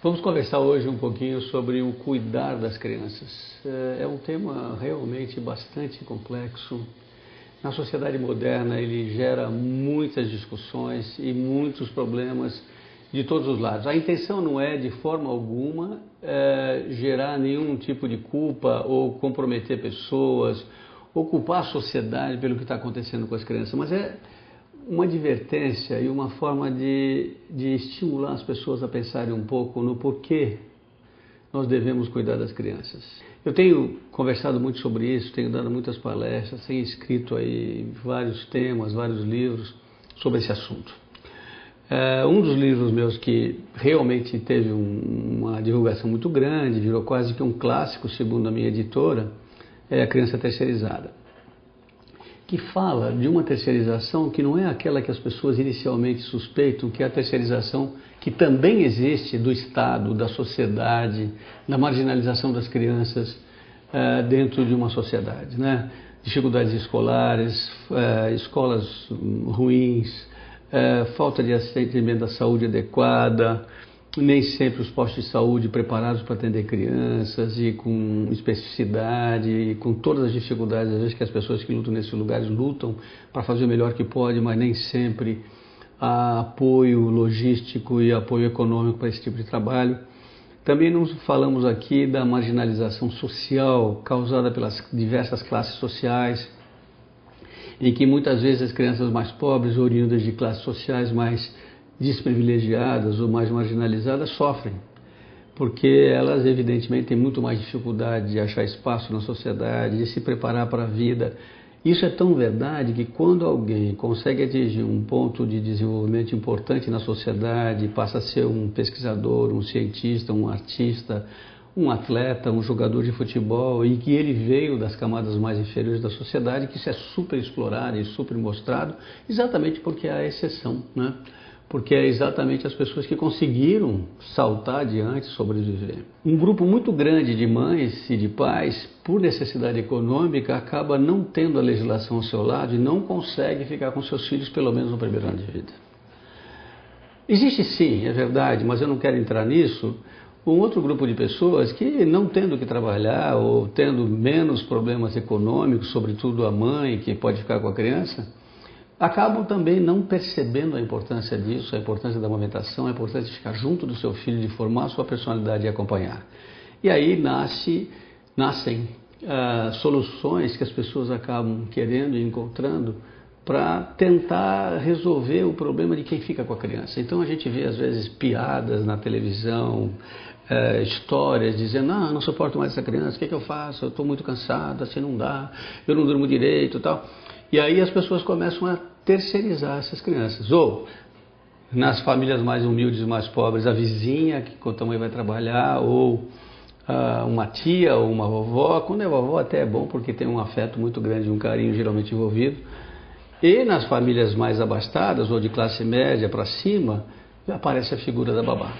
Vamos conversar hoje um pouquinho sobre o cuidar das crianças. É um tema realmente bastante complexo. Na sociedade moderna ele gera muitas discussões e muitos problemas de todos os lados. A intenção não é de forma alguma gerar nenhum tipo de culpa ou comprometer pessoas ou culpar a sociedade pelo que está acontecendo com as crianças, mas é uma advertência e uma forma de estimular as pessoas a pensarem um pouco no porquê nós devemos cuidar das crianças. Eu tenho conversado muito sobre isso, tenho dado muitas palestras, tenho escrito aí vários temas, vários livros sobre esse assunto. Um dos livros meus que realmente teve uma divulgação muito grande, virou quase que um clássico, segundo a minha editora, é A Criança Terceirizada, que fala de uma terceirização que não é aquela que as pessoas inicialmente suspeitam, que é a terceirização que também existe do Estado, da sociedade, da marginalização das crianças dentro de uma sociedade, né? Dificuldades escolares, escolas ruins, falta de atendimento da saúde adequada, nem sempre os postos de saúde preparados para atender crianças e com especificidade e com todas as dificuldades, às vezes, que as pessoas que lutam nesses lugares lutam para fazer o melhor que pode, mas nem sempre há apoio logístico e apoio econômico para esse tipo de trabalho. Também não falamos aqui da marginalização social causada pelas diversas classes sociais, em que muitas vezes as crianças mais pobres, oriundas de classes sociais mais desprivilegiadas ou mais marginalizadas, sofrem, porque elas evidentemente têm muito mais dificuldade de achar espaço na sociedade, de se preparar para a vida. Isso é tão verdade que quando alguém consegue atingir um ponto de desenvolvimento importante na sociedade, passa a ser um pesquisador, um cientista, um artista, um atleta, um jogador de futebol, e que ele veio das camadas mais inferiores da sociedade, que isso é super explorado e super mostrado, exatamente porque há exceção, né? Porque é exatamente as pessoas que conseguiram saltar adiante, sobreviver. Um grupo muito grande de mães e de pais, por necessidade econômica, acaba não tendo a legislação ao seu lado e não consegue ficar com seus filhos pelo menos no primeiro ano de vida. Existe sim, é verdade, mas eu não quero entrar nisso, um outro grupo de pessoas que, não tendo que trabalhar ou tendo menos problemas econômicos, sobretudo a mãe que pode ficar com a criança, acabam também não percebendo a importância disso, a importância da amamentação, a importância de ficar junto do seu filho, de formar a sua personalidade e acompanhar. E aí nascem soluções que as pessoas acabam querendo e encontrando para tentar resolver o problema de quem fica com a criança. Então a gente vê às vezes piadas na televisão, histórias dizendo: não suporto mais essa criança, o que eu faço? Eu estou muito cansado, assim não dá, eu não durmo direito e tal. E aí as pessoas começam a terceirizar essas crianças. Ou, nas famílias mais humildes e mais pobres, a vizinha, que quando a mãe vai trabalhar, ou uma tia ou uma vovó. Quando é vovó até é bom, porque tem um afeto muito grande, um carinho geralmente envolvido. E nas famílias mais abastadas, ou de classe média para cima, aparece a figura da babá.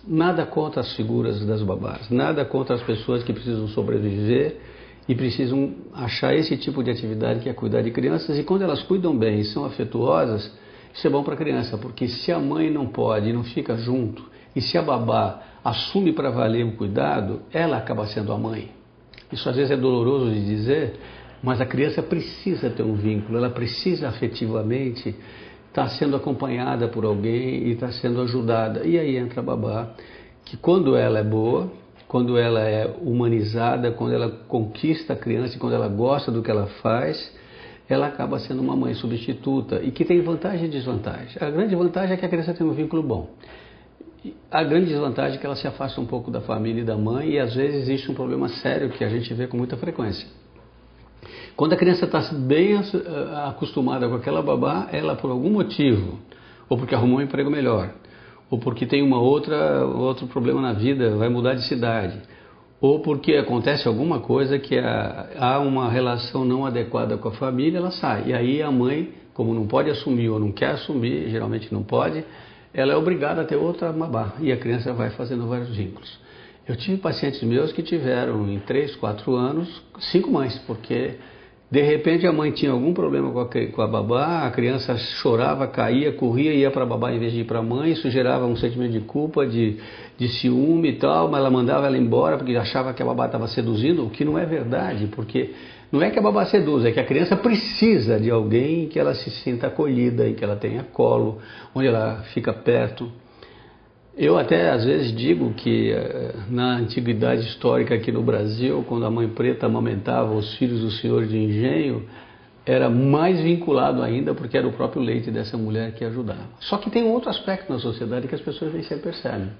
Nada contra as figuras das babás, nada contra as pessoas que precisam sobreviver e precisam achar esse tipo de atividade que é cuidar de crianças, e quando elas cuidam bem e são afetuosas, isso é bom para a criança, porque se a mãe não pode e não fica junto, e se a babá assume para valer o cuidado, ela acaba sendo a mãe. Isso às vezes é doloroso de dizer, mas a criança precisa ter um vínculo, ela precisa afetivamente estar sendo acompanhada por alguém e estar sendo ajudada. E aí entra a babá, que quando ela é boa, quando ela é humanizada, quando ela conquista a criança e quando ela gosta do que ela faz, ela acaba sendo uma mãe substituta e que tem vantagem e desvantagem. A grande vantagem é que a criança tem um vínculo bom. A grande desvantagem é que ela se afasta um pouco da família e da mãe, e às vezes existe um problema sério que a gente vê com muita frequência. Quando a criança está bem acostumada com aquela babá, ela por algum motivo, ou porque arrumou um emprego melhor, ou porque tem outro problema na vida, vai mudar de cidade, ou porque acontece alguma coisa que há uma relação não adequada com a família, ela sai. E aí a mãe, como não pode assumir ou não quer assumir, geralmente não pode, ela é obrigada a ter outra babá, e a criança vai fazendo vários vínculos. Eu tive pacientes meus que tiveram em 3, 4 anos 5 mães, porque De repente a mãe tinha algum problema com a babá, a criança chorava, caía, corria e ia para a babá em vez de ir para a mãe. Isso gerava um sentimento de culpa, de ciúme e tal, mas ela mandava ela embora porque achava que a babá estava seduzindo, o que não é verdade, porque não é que a babá seduz, é que a criança precisa de alguém em que ela se sinta acolhida, em que ela tenha colo, onde ela fica perto. Eu até às vezes digo que na antiguidade histórica aqui no Brasil, quando a mãe preta amamentava os filhos do senhor de engenho, era mais vinculado ainda porque era o próprio leite dessa mulher que ajudava. Só que tem um outro aspecto na sociedade que as pessoas nem sempre percebem.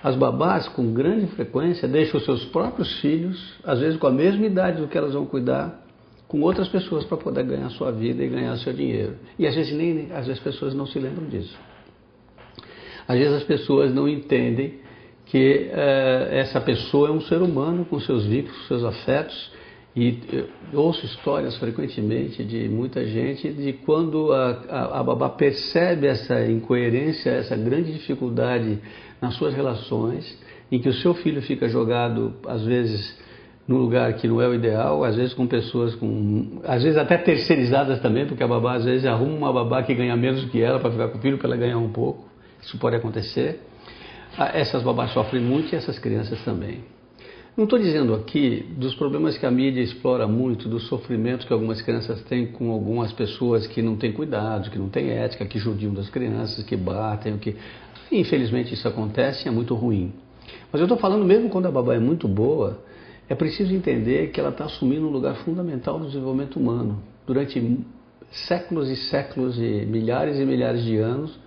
As babás, com grande frequência, deixam os seus próprios filhos, às vezes com a mesma idade do que elas vão cuidar, com outras pessoas para poder ganhar sua vida e ganhar seu dinheiro. E às vezes as pessoas não se lembram disso. Às vezes as pessoas não entendem que essa pessoa é um ser humano com seus vínculos, seus afetos. E eu ouço histórias frequentemente de muita gente de quando a babá percebe essa incoerência, essa grande dificuldade nas suas relações, em que o seu filho fica jogado, às vezes, num lugar que não é o ideal, às vezes com pessoas às vezes até terceirizadas também, porque a babá às vezes arruma uma babá que ganha menos do que ela para ficar com o filho, para ela ganhar um pouco. Isso pode acontecer. Essas babás sofrem muito e essas crianças também. Não estou dizendo aqui dos problemas que a mídia explora muito, dos sofrimentos que algumas crianças têm com algumas pessoas que não têm cuidado, que não têm ética, que judiam das crianças, que batem, que... Infelizmente isso acontece e é muito ruim. Mas eu estou falando mesmo quando a babá é muito boa, é preciso entender que ela está assumindo um lugar fundamental no desenvolvimento humano. Durante séculos e séculos e milhares de anos,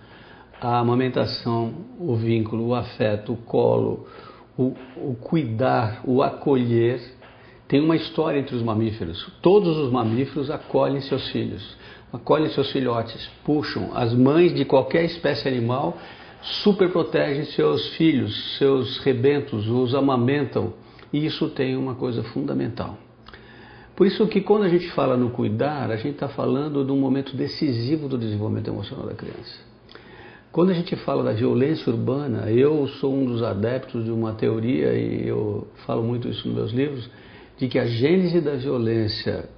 a amamentação, o vínculo, o afeto, o colo, o cuidar, o acolher, tem uma história entre os mamíferos. Todos os mamíferos acolhem seus filhos, acolhem seus filhotes, puxam. As mães de qualquer espécie animal super protegem seus filhos, seus rebentos, os amamentam. E isso tem uma coisa fundamental. Por isso que quando a gente fala no cuidar, a gente está falando de um momento decisivo do desenvolvimento emocional da criança. Quando a gente fala da violência urbana, eu sou um dos adeptos de uma teoria, e eu falo muito isso nos meus livros, de que a gênese da violência,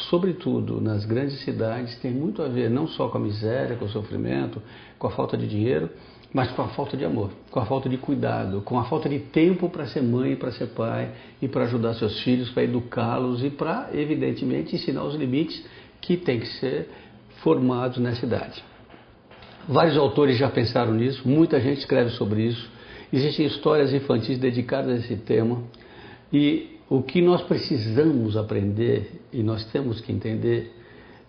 sobretudo nas grandes cidades, tem muito a ver não só com a miséria, com o sofrimento, com a falta de dinheiro, mas com a falta de amor, com a falta de cuidado, com a falta de tempo para ser mãe, para ser pai e para ajudar seus filhos, para educá-los e para, evidentemente, ensinar os limites que têm que ser formados nessa idade. Vários autores já pensaram nisso, muita gente escreve sobre isso. Existem histórias infantis dedicadas a esse tema. E o que nós precisamos aprender, e nós temos que entender,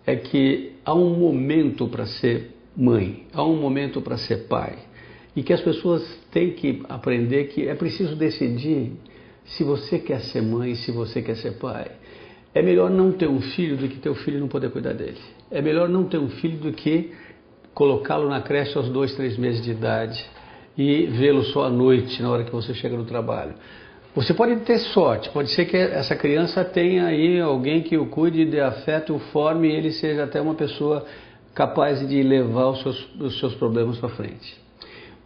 é que há um momento para ser mãe, há um momento para ser pai. E que as pessoas têm que aprender que é preciso decidir se você quer ser mãe, se você quer ser pai. É melhor não ter um filho do que ter um filho e não poder cuidar dele. É melhor não ter um filho do que colocá-lo na creche aos 2, 3 meses de idade e vê-lo só à noite, na hora que você chega no trabalho. Você pode ter sorte, pode ser que essa criança tenha aí alguém que o cuide, dê afeto, o forme e ele seja até uma pessoa capaz de levar os seus problemas para frente.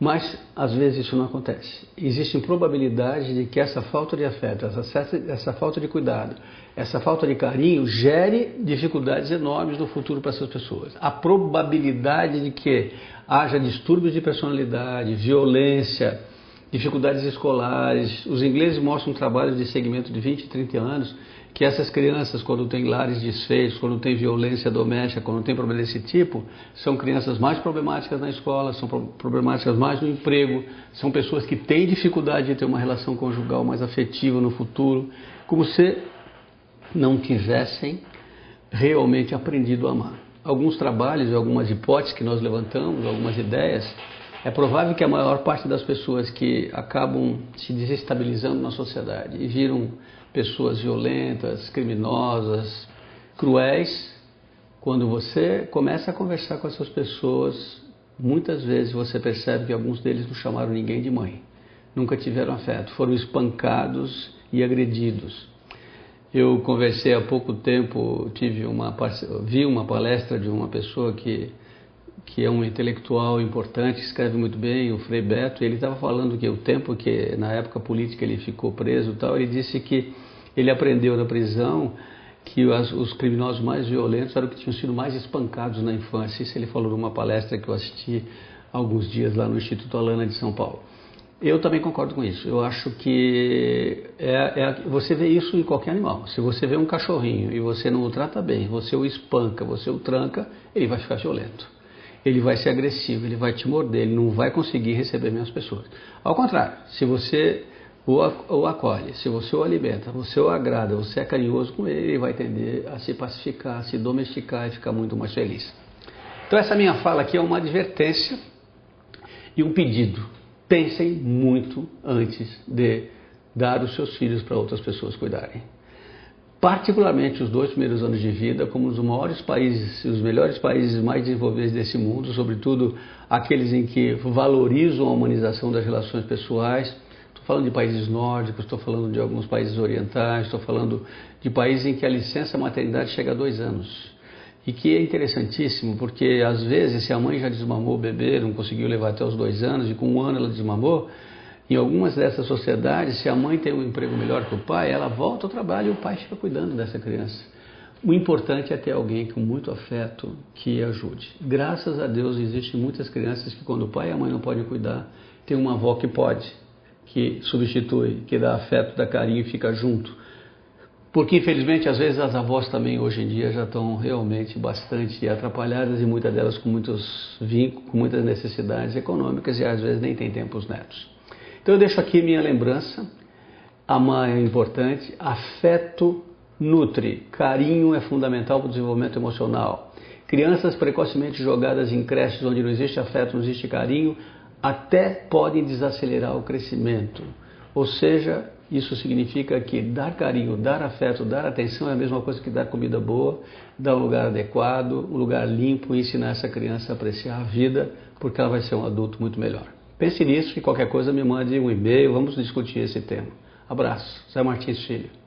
Mas, às vezes, isso não acontece. Existe probabilidade de que essa falta de afeto, essa falta de cuidado, essa falta de carinho gere dificuldades enormes no futuro para essas pessoas. A probabilidade de que haja distúrbios de personalidade, violência, dificuldades escolares. Os ingleses mostram trabalhos de segmento de 20, 30 anos que essas crianças, quando têm lares desfeitos, quando tem violência doméstica, quando tem problema desse tipo, são crianças mais problemáticas na escola, são problemáticas mais no emprego, são pessoas que têm dificuldade de ter uma relação conjugal mais afetiva no futuro, como se não tivessem realmente aprendido a amar. Alguns trabalhos, algumas hipóteses que nós levantamos, algumas ideias, é provável que a maior parte das pessoas que acabam se desestabilizando na sociedade e viram pessoas violentas, criminosas, cruéis, quando você começa a conversar com essas pessoas, muitas vezes você percebe que alguns deles não chamaram ninguém de mãe, nunca tiveram afeto, foram espancados e agredidos. Eu conversei há pouco tempo, vi uma palestra de uma pessoa que é um intelectual importante, escreve muito bem, o Frei Beto, e ele estava falando que o tempo que, na época política, ele ficou preso e tal, ele disse que ele aprendeu na prisão que os criminosos mais violentos eram os que tinham sido mais espancados na infância. Isso ele falou numa palestra que eu assisti há alguns dias lá no Instituto Alana de São Paulo. Eu também concordo com isso. Eu acho que você vê isso em qualquer animal. Se você vê um cachorrinho e você não o trata bem, você o espanca, você o tranca, ele vai ficar violento. Ele vai ser agressivo, ele vai te morder, ele não vai conseguir receber menos pessoas. Ao contrário, se você o acolhe, se você o alimenta, você o agrada, você é carinhoso com ele, ele vai tender a se pacificar, a se domesticar e ficar muito mais feliz. Então essa minha fala aqui é uma advertência e um pedido. Pensem muito antes de dar os seus filhos para outras pessoas cuidarem. Particularmente os 2 primeiros anos de vida, como os maiores países, os melhores países mais desenvolvidos desse mundo, sobretudo aqueles em que valorizam a humanização das relações pessoais. Estou falando de países nórdicos, estou falando de alguns países orientais, estou falando de países em que a licença maternidade chega a 2 anos. E que é interessantíssimo, porque às vezes se a mãe já desmamou o bebê, não conseguiu levar até os 2 anos, e com 1 ano ela desmamou, em algumas dessas sociedades, se a mãe tem um emprego melhor que o pai, ela volta ao trabalho e o pai fica cuidando dessa criança. O importante é ter alguém com muito afeto que ajude. Graças a Deus existem muitas crianças que quando o pai e a mãe não podem cuidar, tem uma avó que pode, que substitui, que dá afeto, dá carinho e fica junto. Porque, infelizmente, às vezes as avós também hoje em dia já estão realmente bastante atrapalhadas e muitas delas com muitos vínculos, com muitas necessidades econômicas e às vezes nem tem tempo os netos. Então eu deixo aqui minha lembrança, amar é importante, afeto nutre, carinho é fundamental para o desenvolvimento emocional. Crianças precocemente jogadas em creches onde não existe afeto, não existe carinho, até podem desacelerar o crescimento. Ou seja, isso significa que dar carinho, dar afeto, dar atenção é a mesma coisa que dar comida boa, dar um lugar adequado, um lugar limpo e ensinar essa criança a apreciar a vida, porque ela vai ser um adulto muito melhor. Pense nisso e qualquer coisa me mande um e-mail, vamos discutir esse tema. Abraço, Zé Martins Filho.